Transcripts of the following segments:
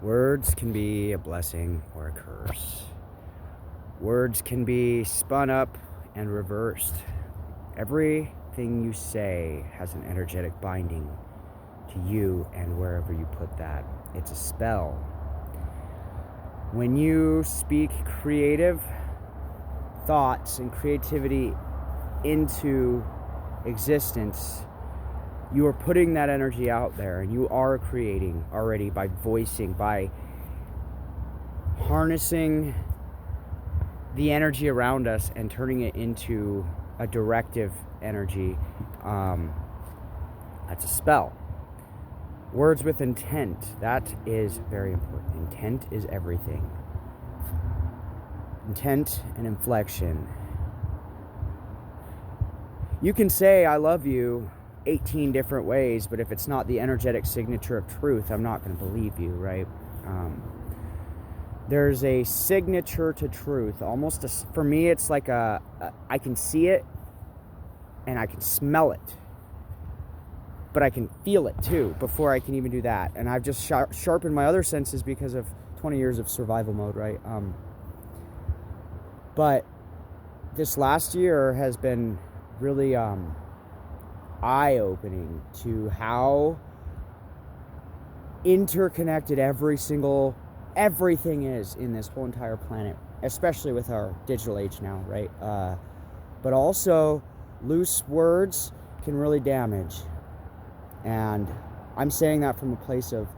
Words can be a blessing or a curse. Words can be spun up and reversed. Everything you say has an energetic binding to you and wherever you put that. It's a spell. When you speak creative thoughts and creativity into existence, you are putting that energy out there, and you are creating already by voicing, by harnessing the energy around us and turning it into a directive energy. That's a spell. Words with intent, that is very important. Intent is everything. Intent and inflection. You can say I love you 18 different ways, but if it's not the energetic signature of truth, I'm not going to believe you, right? There's a signature to truth. For me, it's like I can see it and I can smell it, but I can feel it too before I can even do that. And I've just sharpened my other senses because of 20 years of survival mode, right? But this last year has been really eye-opening to how interconnected everything is in this whole entire planet, especially with our digital age now, right? But also, loose words can really damage. And I'm saying that from a place of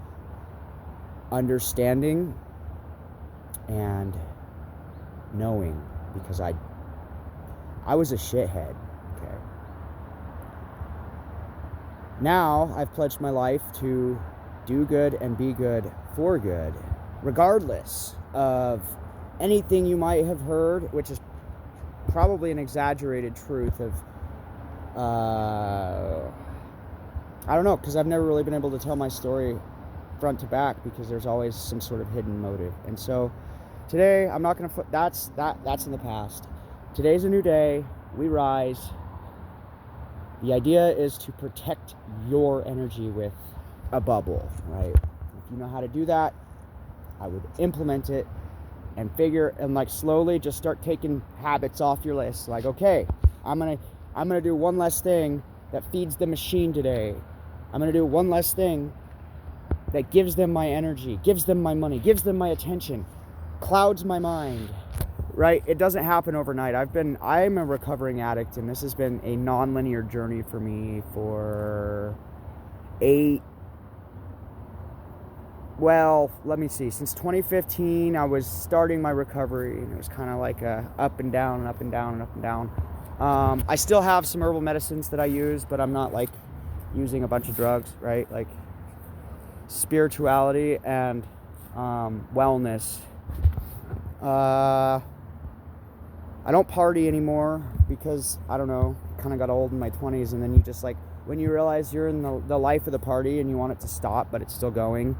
understanding and knowing, because I was a shithead, okay? Now, I've pledged my life to do good and be good for good, regardless of anything you might have heard, which is probably an exaggerated truth of, I don't know, because I've never really been able to tell my story front to back, because there's always some sort of hidden motive. And so today, I'm not going to that's in the past. Today's a new day. We rise. The idea is to protect your energy with a bubble, right? If you know how to do that, I would implement it and slowly just start taking habits off your list. Like, okay, I'm gonna do one less thing that feeds the machine today. I'm gonna do one less thing that gives them my energy, gives them my money, gives them my attention, clouds my mind, right? It doesn't happen overnight. I'm a recovering addict, and this has been a non-linear journey for me for since 2015, I was starting my recovery, and it was kind of like a up and down and up and down and up and down. I still have some herbal medicines that I use, but I'm not like using a bunch of drugs, right? Like spirituality and wellness. I don't party anymore because, I don't know, kind of got old in my 20s, and then you just when you realize you're in the life of the party and you want it to stop, but it's still going,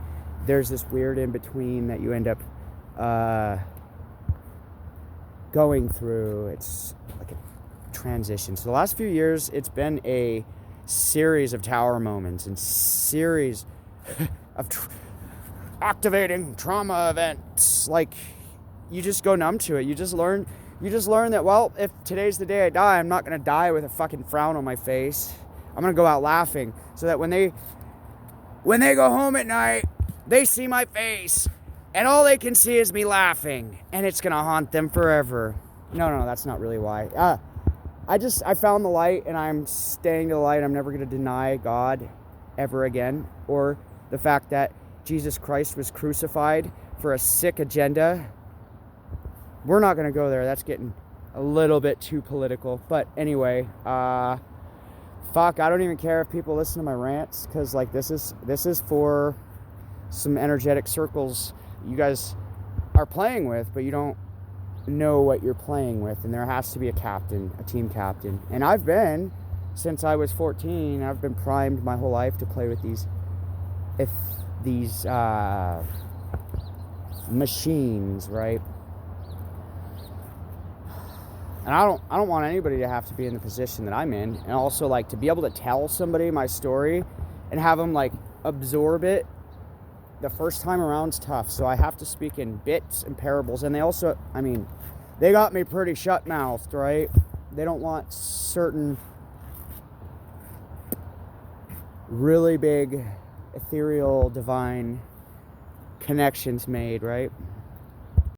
there's this weird in-between that you end up going through. It's like a transition. So the last few years, it's been a series of tower moments and series of activating trauma events. Like, you just go numb to it. You just learn that, well, if today's the day I die, I'm not going to die with a fucking frown on my face. I'm going to go out laughing, so that when they go home at night, they see my face, and all they can see is me laughing, and it's going to haunt them forever. No, that's not really why. I found the light, and I'm staying to the light. I'm never going to deny God ever again, or the fact that Jesus Christ was crucified for a sick agenda. We're not going to go there. That's getting a little bit too political. But anyway, I don't even care if people listen to my rants, because this is for some energetic circles you guys are playing with, but you don't know what you're playing with, and there has to be a captain, a team captain. And I've been, since I was 14, I've been primed my whole life to play with these machines, right? And I don't want anybody to have to be in the position that I'm in, and also to be able to tell somebody my story and have them absorb it the first time around's tough, so I have to speak in bits and parables. And they also, I mean, they got me pretty shut-mouthed, right? They don't want certain really big, ethereal, divine connections made, right?